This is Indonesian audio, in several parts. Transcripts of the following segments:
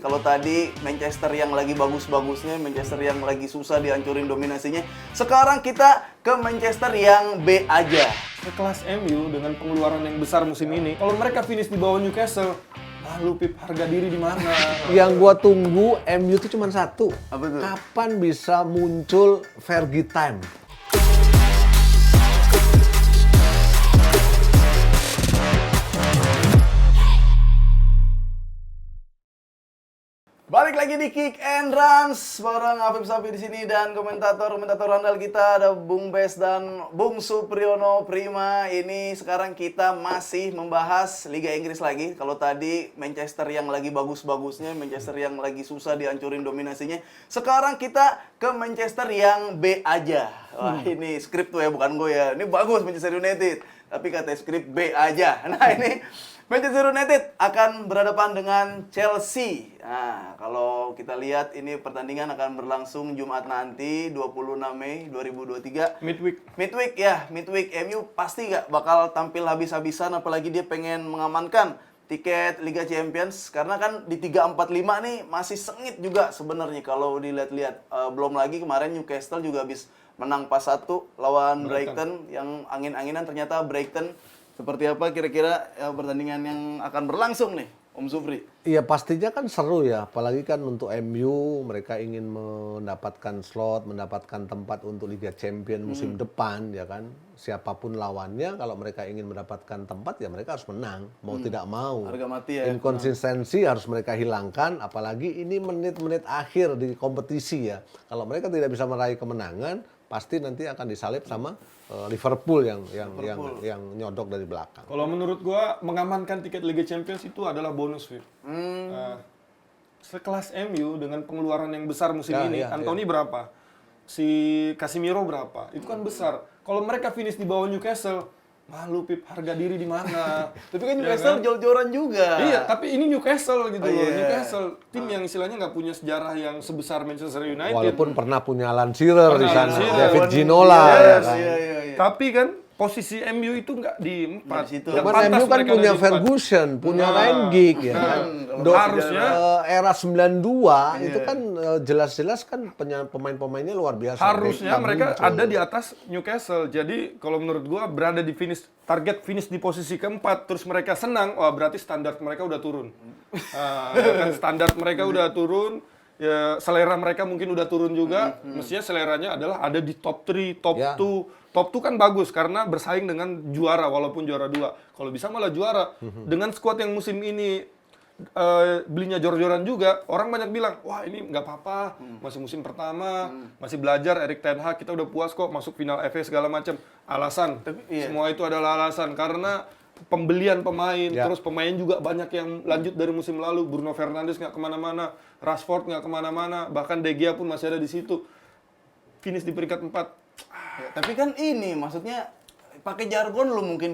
Kalau tadi Manchester yang lagi bagus-bagusnya, Manchester yang lagi susah dihancurin dominasinya, sekarang kita ke Manchester yang B aja. Sekelas MU dengan pengeluaran yang besar musim ini, kalau mereka finish di bawah Newcastle, lalu Pip, harga diri di mana? Yang gua tunggu MU itu cuma satu. Apa tuh? Kapan bisa muncul Fergie time? Balik lagi di Kick and Runs bareng Afif Safi di sini dan komentator andal kita ada Bung Bes dan Bung Supriyono Prima. Ini sekarang kita masih membahas Liga Inggris lagi. Kalau tadi Manchester yang lagi bagus-bagusnya, Manchester yang lagi susah dihancurin dominasinya. Sekarang kita ke Manchester yang B aja. Wah, ini skrip tuh ya, bukan gue ya. Ini bagus Manchester United, tapi kata skrip B aja. Nah, ini Manchester United akan berhadapan dengan Chelsea. Nah, kalau kita lihat ini pertandingan akan berlangsung Jumat nanti 26 Mei 2023. Midweek. Midweek. MU pasti gak bakal tampil habis-habisan, apalagi dia pengen mengamankan tiket Liga Champions. Karena kan di 3-4-5 nih masih sengit juga sebenarnya kalau dilihat-lihat. Belum lagi kemarin Newcastle juga habis menang 4-1 lawan Brighton yang angin-anginan, ternyata Brighton. Seperti apa kira-kira pertandingan yang akan berlangsung nih, Om Supri? Iya pastinya kan seru ya, apalagi kan untuk MU mereka ingin mendapatkan slot, mendapatkan tempat untuk Liga Champions musim depan ya kan. Siapapun lawannya, kalau mereka ingin mendapatkan tempat ya mereka harus menang, mau tidak mau. Harga mati ya. Inkonsistensi harus mereka hilangkan, apalagi ini menit-menit akhir di kompetisi ya. Kalau mereka tidak bisa meraih kemenangan, pasti nanti akan disalip sama Liverpool yang nyodok dari belakang. Kalau menurut gua mengamankan tiket Liga Champions itu adalah bonus, Pip. Sekelas MU dengan pengeluaran yang besar musim ini, Anthony berapa? Si Casemiro berapa? Itu kan besar. Kalau mereka finish di bawah Newcastle, malu Pip, harga diri di mana? Tapi kan Newcastle jor-joran juga. Iya, tapi ini Newcastle gitu loh. Iya. Newcastle, tim yang istilahnya nggak punya sejarah yang sebesar Manchester United. Walaupun pernah punya Alan Shearer di sana, Shearer, David Ginola. Yes. Ya kan? Iya. Tapi kan posisi MU itu nggak di 4. Nggak di situ. Dan Cuman pantas MU kan mereka punya ada di 4. Ferguson, punya Ryan Giggs ya kan. Harusnya Era 92 itu kan jelas-jelas kan pemain-pemainnya luar biasa. Harusnya Beckham mereka muncul. ada di atas Newcastle. Jadi kalau menurut gua berada di target finish di posisi keempat, terus mereka senang, wah berarti standar mereka udah turun. Ya kan, standar mereka udah turun, ya selera mereka mungkin udah turun juga. Mestinya seleranya adalah ada di top 3, top 2. Top 2 kan bagus karena bersaing dengan juara walaupun juara 2. Kalau bisa malah juara. Dengan skuad yang musim ini belinya jor-joran juga, orang banyak bilang, wah ini nggak apa-apa, masih musim pertama, masih belajar, Erik ten Hag, kita udah puas kok masuk final FA segala macam. Alasan, semua itu adalah alasan karena pembelian pemain, terus pemain juga banyak yang lanjut dari musim lalu. Bruno Fernandes nggak kemana-mana, Rashford nggak kemana-mana, bahkan De Gea pun masih ada di situ. Finish di peringkat 4. Ya, tapi kan ini maksudnya pakai jargon lu mungkin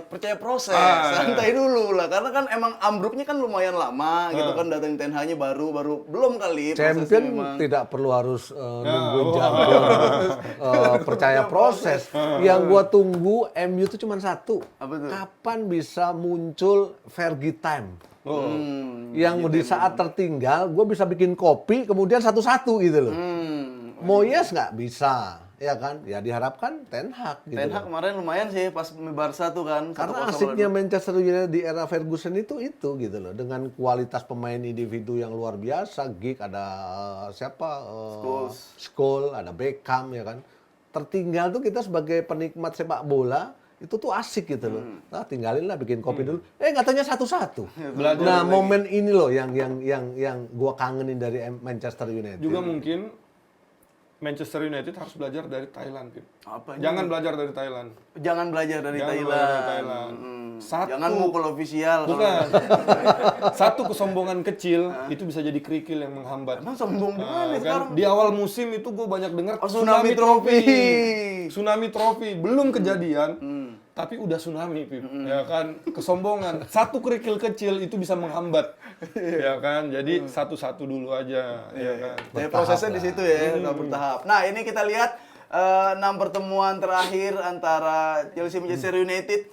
percaya proses, santai dulu lah, karena kan emang ambruknya kan lumayan lama gitu kan, datang Ten Hag-nya baru belum kali Champion memang. tidak perlu harus nungguin jargon, percaya proses. Yang gua tunggu MU itu cuma satu. Apa tuh? Kapan bisa muncul Fergie time? Yang di saat tertinggal, gue bisa bikin kopi, kemudian satu-satu gitu loh. Moyes nggak bisa, ya kan? Ya diharapkan Ten Hag gitu. Ten Hag kemarin lumayan sih pas Barca tuh kan. Karena 1-0 asiknya Manchester United di era Ferguson itu gitu loh, dengan kualitas pemain individu yang luar biasa. Giggs, ada siapa? Scholes, ada Beckham ya kan. Tertinggal tuh kita sebagai penikmat sepak bola itu tuh asik gitu loh. Nah, tinggalin lah bikin kopi dulu. Katanya satu-satu. Nah, momen ini loh yang gua kangenin dari Manchester United. Juga mungkin Manchester United harus belajar dari Thailand, Pip. Apa Jangan belajar dari Thailand. Jangan belajar dari Jangan Thailand. belajar dari Thailand. Jangan mukul ofisial. Bukan. Satu kesombongan kecil itu bisa jadi kerikil yang menghambat. Emang sombong gimana Kan sekarang? di awal musim itu gue banyak dengar Tsunami Trophy. Tsunami Trophy belum kejadian, tapi udah tsunami, Pip. Ya kan, kesombongan. Satu kerikil kecil itu bisa menghambat. Ya kan, jadi satu-satu dulu aja. Ya kan. Tapi prosesnya di situ ya, bertahap. Nah, ini kita lihat 6 pertemuan terakhir antara Chelsea Manchester United.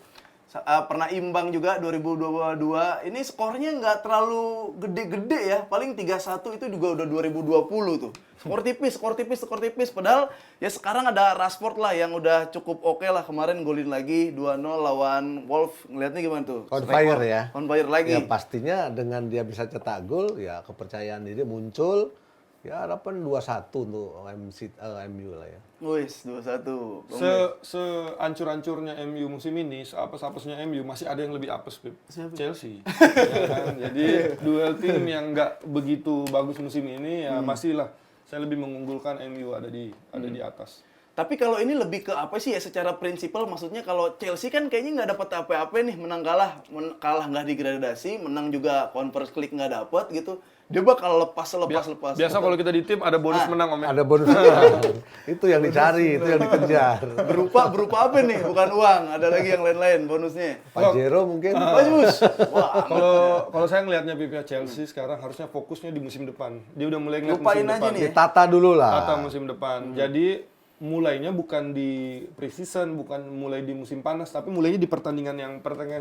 pernah imbang juga 2022. Ini skornya nggak terlalu gede-gede ya. Paling 3-1 itu juga udah 2020 tuh. Skor tipis. Padahal ya sekarang ada Rashford lah yang udah cukup oke lah. Kemarin golin lagi 2-0 lawan Wolf. Ngeliatnya gimana tuh? On fire ya. On fire lagi. Ya pastinya dengan dia bisa cetak gol, ya kepercayaan diri muncul. Ya harapan 2-1 untuk MU lah ya. Wis, 2-1. Seancur-ancurnya MU musim ini, seapes-apesnya MU, masih ada yang lebih apes, Pip. Siapa? Chelsea. Ya kan? Jadi duel tim yang nggak begitu bagus musim ini, ya masih lah. Saya lebih mengunggulkan MU ada di atas. Tapi kalau ini lebih ke apa sih ya secara prinsipal, maksudnya kalau Chelsea kan kayaknya nggak dapat apa-apa nih, menang kalah, kalah nggak digradasi, menang juga Conference League nggak dapat gitu. Dia bakal lepas. Biasa kalau kita di tim ada bonus menang, Om. Ada bonus. Itu yang dicari, itu yang dikejar. Berupa apa nih? Bukan uang, ada lagi yang lain-lain bonusnya. Pajero mungkin. Bagus. Wah, Kalau saya ngelihatnya Pip, ya, Chelsea sekarang harusnya fokusnya di musim depan. Dia udah mulai ngeliat lupain musim aja depan. nih. Ditata dulu lah. Tata musim depan. Jadi mulainya bukan di pre-season, bukan mulai di musim panas, tapi mulainya di pertandingan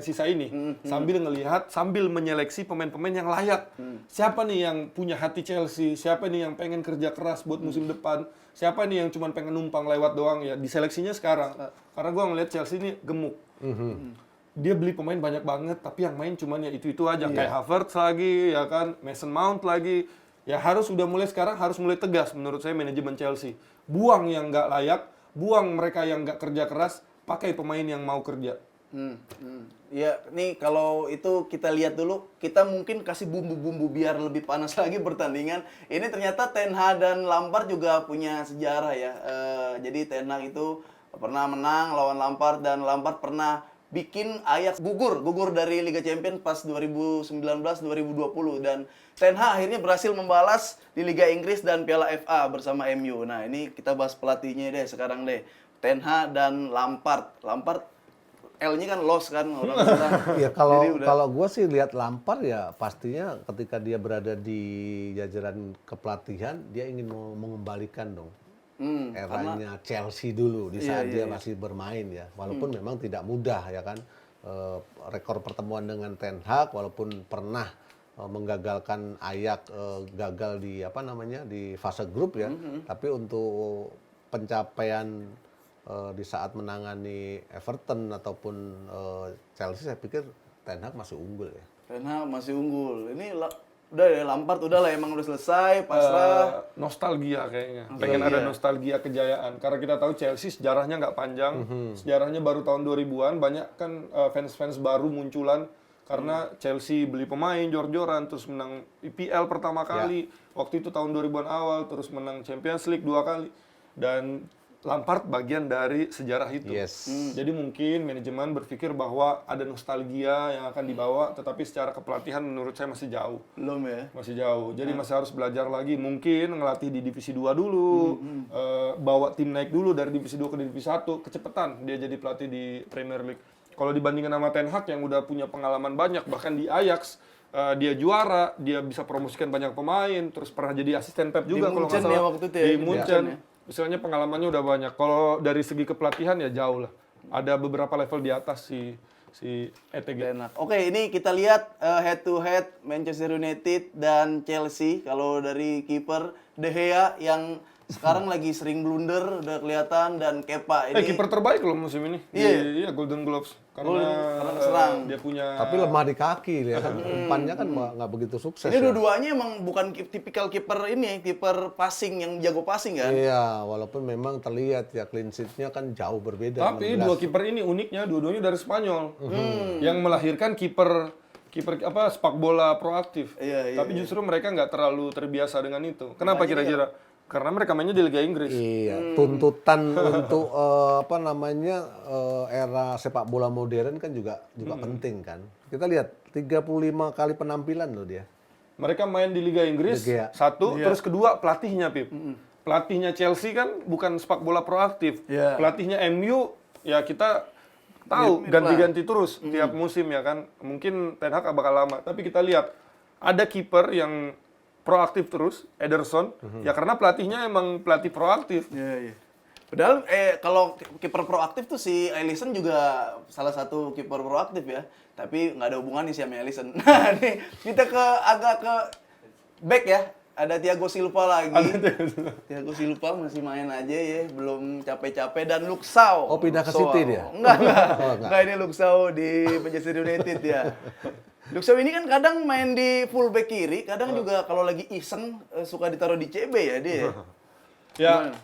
sisa ini. Sambil menyeleksi pemain-pemain yang layak. Siapa nih yang punya hati Chelsea? Siapa nih yang pengen kerja keras buat musim depan? Siapa nih yang cuma pengen numpang lewat doang ya? Diseleksinya sekarang. Karena gue ngeliat Chelsea ini gemuk. Dia beli pemain banyak banget, tapi yang main cuman ya itu-itu aja. Kayak Havertz lagi, ya kan, Mason Mount lagi. Ya harus mulai tegas menurut saya manajemen Chelsea. Buang yang nggak layak, buang mereka yang nggak kerja keras, pakai pemain yang mau kerja. Ya, nih kalau itu kita lihat dulu, kita mungkin kasih bumbu-bumbu biar lebih panas lagi pertandingan. Ini ternyata Ten Hag dan Lampard juga punya sejarah ya. Jadi Ten Hag itu pernah menang lawan Lampard dan Lampard pernah bikin Ajax gugur dari Liga Champions pas 2019-2020 dan Ten Hag akhirnya berhasil membalas di Liga Inggris dan Piala FA bersama MU. Nah, ini kita bahas pelatihnya deh sekarang deh. Ten Hag dan Lampard. L-nya kan loss kan orang bilang. Ya kalau gue sih lihat Lampard ya pastinya ketika dia berada di jajaran kepelatihan dia ingin mengembalikan dong eranya Chelsea dulu di saat dia masih bermain ya. Walaupun memang tidak mudah ya kan. Rekor pertemuan dengan Ten Hag walaupun pernah menggagalkan Ajax gagal di di fase grup ya. Tapi untuk pencapaian di saat menangani Everton ataupun Chelsea saya pikir Ten Hag masih unggul ya. Ten Hag masih unggul. Ini udah ya Lampard udah emang udah selesai, pasrah. Nostalgia kayaknya. Pengen ada nostalgia kejayaan. Karena kita tahu Chelsea sejarahnya nggak panjang. Sejarahnya baru tahun 2000-an. Banyak kan fans-fans baru munculan. Karena Chelsea beli pemain jor-joran. Terus menang IPL pertama kali. Waktu itu tahun 2000-an awal. Terus menang Champions League 2 kali. Dan Lampard bagian dari sejarah itu. Jadi mungkin manajemen berpikir bahwa ada nostalgia yang akan dibawa, tetapi secara kepelatihan menurut saya masih jauh. Belum ya? Masih jauh. Jadi masih harus belajar lagi. Mungkin ngelatih di divisi 2 dulu, bawa tim naik dulu dari divisi 2 ke divisi 1, kecepatan dia jadi pelatih di Premier League. Kalau dibandingkan sama Ten Hag yang udah punya pengalaman banyak, bahkan di Ajax, dia juara, dia bisa promosikan banyak pemain, terus pernah jadi asisten Pep juga kalau nggak salah. Ya, waktu itu ya, di Munchen. Misalnya pengalamannya udah banyak. Kalau dari segi kepelatihan ya jauh lah. Ada beberapa level di atas si ETG. Oke, ini kita lihat head to head Manchester United dan Chelsea. Kalau dari kiper De Gea yang sekarang lagi sering blunder udah kelihatan dan Kepa ini. Kiper terbaik loh musim ini. Iya, Golden Gloves. Karena serang. Dia punya. Tapi lemah di kaki ya kan. Umpannya kan nggak begitu sukses. Ini dua-duanya emang bukan tipikal kiper ini, kiper passing yang jago passing kan? Iya, walaupun memang terlihat ya clean sheet-nya kan jauh berbeda. Tapi 16. Dua kiper ini uniknya dua-duanya dari Spanyol. Yang melahirkan kiper sepak bola proaktif. Tapi justru mereka nggak terlalu terbiasa dengan itu. Kenapa kira-kira? Karena mereka mainnya di Liga Inggris. Iya, tuntutan untuk era sepak bola modern kan juga penting kan. Kita lihat 35 kali penampilan loh dia. Mereka main di Liga Inggris, satu, terus kedua pelatihnya, Pip. Pelatihnya Chelsea kan bukan sepak bola proaktif. Pelatihnya MU ya kita tahu ganti-ganti terus tiap musim ya kan. Mungkin Ten Hag bakal lama, tapi kita lihat ada kiper yang proaktif terus, Ederson, ya karena pelatihnya emang pelatih proaktif. Padahal kalau kiper proaktif tuh si Alisson juga salah satu kiper proaktif ya. Tapi nggak ada hubungannya sih sama Alisson. Nah, nih kita agak ke back ya. Ada Thiago Silva lagi. Thiago Silva masih main aja ya, belum capek-capek. Dan Luxau. Oh, pindah ke City dia? Enggak. Oh, enggak. Enggak, ini Luxau di Manchester United ya. Luxau ini kan kadang main di fullback kiri, kadang juga kalau lagi iseng suka ditaruh di CB ya dia. Ya, Gimana?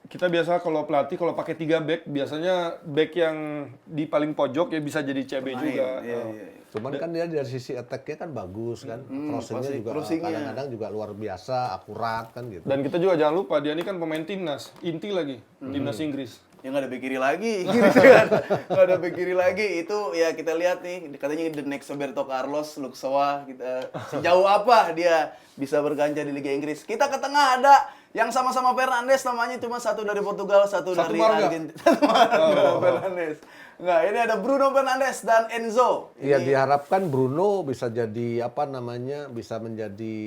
kita biasa kalau pelatih kalau pakai 3 back, biasanya back yang di paling pojok ya bisa jadi CB juga. Iya, iya. Cuman kan dia dari sisi attack-nya kan bagus kan. Crossing-nya juga crossing-nya. kadang-kadang juga luar biasa, akurat kan gitu. Dan kita juga jangan lupa dia ini kan pemain timnas, inti lagi, timnas Inggris. Ya nggak ada bek kiri lagi, nggak ada bek kiri lagi. Itu ya kita lihat nih, katanya the next Roberto Carlos, Luxau, kita sejauh apa dia bisa berkancah di Liga Inggris. Kita ke tengah ada yang sama-sama Fernandes, namanya cuma satu dari Portugal, satu dari marga. Argentina. Satu marga, Fernandes. Enggak, ini ada Bruno Fernandes dan Enzo. Iya, Ini diharapkan Bruno bisa jadi apa namanya, bisa menjadi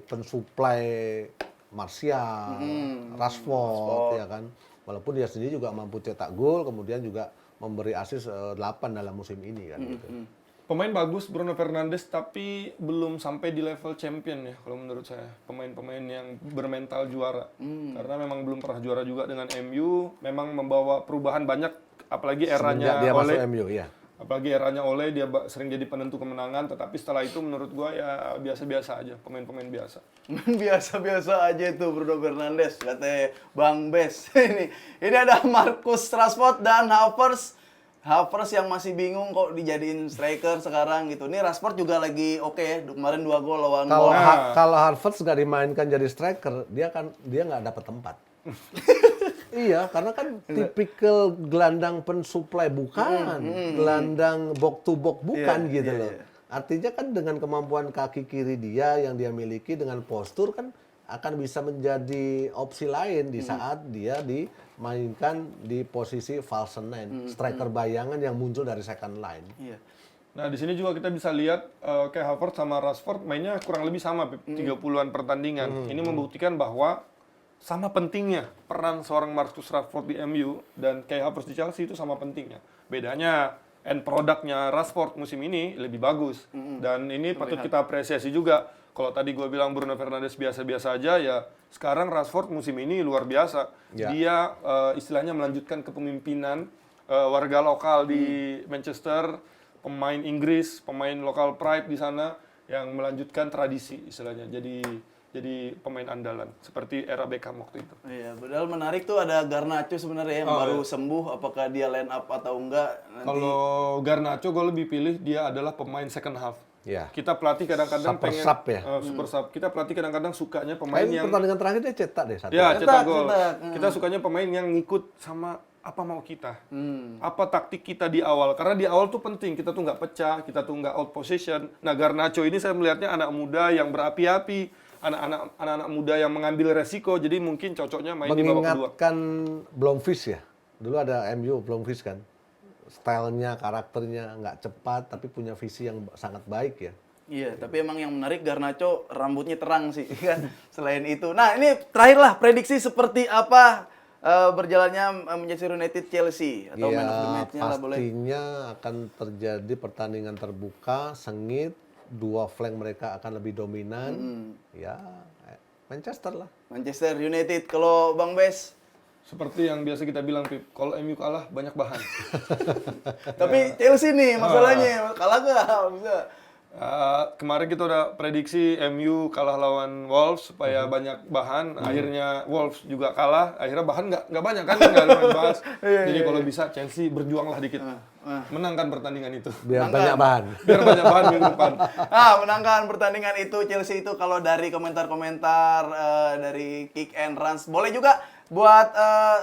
pensuplai Martial, Rashford ya kan. Walaupun dia sendiri juga mampu cetak gol, kemudian juga memberi assist 8 dalam musim ini kan gitu. Pemain bagus Bruno Fernandes tapi belum sampai di level champion ya kalau menurut saya. Pemain-pemain yang bermental juara. Karena memang belum pernah juara juga dengan MU, memang membawa perubahan banyak apalagi Semenjak eranya dia masuk Ole. MU ya. Apalagi eranya Ole dia sering jadi penentu kemenangan, tetapi setelah itu menurut gua ya biasa-biasa aja, pemain-pemain biasa. biasa-biasa aja itu Bruno Fernandes, katanya Bang Bes. Ini ada Marcus Rashford dan Havertz. Havertz yang masih bingung kok dijadiin striker sekarang gitu. Ini Rashford juga lagi oke ya. Kemarin 2 gol lawan Kalau Wolves. kalau Havertz nggak dimainkan jadi striker, dia nggak dapat tempat. Iya, karena kan tipikal gelandang pensuplai bukan, gelandang box to box bukan Iya, gitu iya, loh. iya. Artinya kan dengan kemampuan kaki kiri dia yang dia miliki dengan postur kan akan bisa menjadi opsi lain di saat dia dimainkan di posisi false nine, striker bayangan yang muncul dari second line. Iya. Nah, di sini juga kita bisa lihat kayak Havertz sama Rashford mainnya kurang lebih sama 30-an pertandingan. Ini membuktikan bahwa sama pentingnya peran seorang Marcus Rashford di MU dan Kai Havertz di Chelsea itu sama pentingnya. Bedanya end produknya Rashford musim ini lebih bagus. Dan ini patut kita apresiasi juga. Kalau tadi gue bilang Bruno Fernandes biasa-biasa aja, ya sekarang Rashford musim ini luar biasa. Ya. Dia istilahnya melanjutkan kepemimpinan warga lokal di Manchester, pemain Inggris, pemain lokal pride di sana yang melanjutkan tradisi istilahnya. Jadi pemain andalan seperti era Beckham waktu itu. Iya, padahal menarik tuh ada Garnacho sebenarnya yang baru sembuh. Apakah dia line up atau enggak? Nanti Kalau Garnacho gue lebih pilih dia adalah pemain second half. Ya. Kita pelatih kadang-kadang Super pengen sub ya? super sub. Kita pelatih kadang-kadang sukanya pemain Kayaknya yang pertandingan terakhir dia cetak deh satu. ya Cetak, cetak gol. cetak. Kita sukanya pemain yang ngikut sama apa mau kita. Apa taktik kita di awal. Karena di awal tuh penting. Kita tuh nggak pecah, kita tuh nggak out possession. Nah, Garnacho ini saya melihatnya anak muda yang berapi-api. Anak-anak muda yang mengambil resiko. Jadi mungkin cocoknya main di babak kedua. Mengingatkan Blomqvist ya. Dulu ada MU Blomqvist kan. Stylenya, karakternya nggak cepat tapi punya visi yang sangat baik ya. Iya, tapi emang yang menarik Garnacho rambutnya terang sih kan. Selain itu. Nah, ini terakhirlah prediksi seperti apa berjalannya Manchester United Chelsea atau man of the match-nya lah boleh. Pastinya akan terjadi pertandingan terbuka, sengit, dua flank mereka akan lebih dominan. Ya, Manchester lah. Manchester United. Kalau Bang Bes, Seperti yang biasa kita bilang, Pip, kalau MU kalah banyak bahan. tapi Chelsea nih masalahnya kalah nggak? Bisa. Kemarin kita udah prediksi MU kalah lawan Wolves supaya banyak bahan. Akhirnya Wolves juga kalah. Akhirnya bahan nggak banyak kan, nggak ada yang bahas. Jadi kalau bisa Chelsea berjuanglah dikit, menangkan pertandingan itu. Biar Menangkan. banyak bahan. Biar banyak bahan minggu depan. Menangkan pertandingan itu Chelsea itu kalau dari komentar-komentar dari Kick and Runs. Boleh juga buat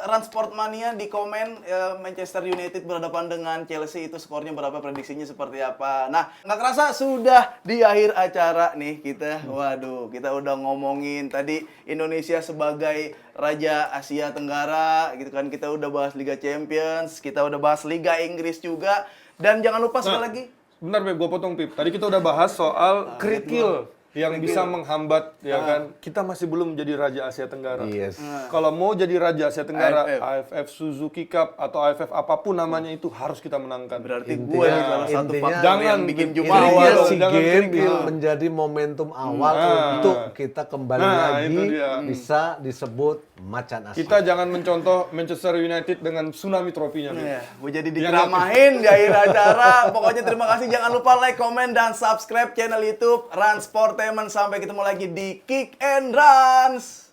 Run Sport Mania di komen Manchester United berhadapan dengan Chelsea itu skornya berapa, prediksinya seperti apa. Nah, nggak kerasa sudah di akhir acara nih kita. Waduh, kita udah ngomongin tadi Indonesia sebagai Raja Asia Tenggara gitu kan. Kita udah bahas Liga Champions, kita udah bahas Liga Inggris juga. Dan jangan lupa sekali lagi Bentar, Pip, gue potong, Pip. Tadi kita udah bahas soal kerikil yang bisa menghambat ya kan. Kita masih belum jadi raja Asia Tenggara. Yes. Kalau mau jadi raja Asia Tenggara, AFF. AFF Suzuki Cup atau AFF apapun namanya itu harus kita menangkan. Berarti gue Intinya- nih salah satu intinya- faktor Jangan yang bikin bikin jumawa awal Intinya loh. si jangan game kerikil. itu menjadi momentum awal Nah. untuk kita kembali Nah, lagi itu dia. bisa disebut macan Asia. Kita jangan mencontoh Manchester United dengan tsunami trofinya. Bim. Iya, gue jadi Iya, dikeramahin di akhir acara. Pokoknya terima kasih. Jangan lupa like, komen, dan subscribe channel YouTube Rans Sportainment. Sampai ketemu lagi di Kick and Runs.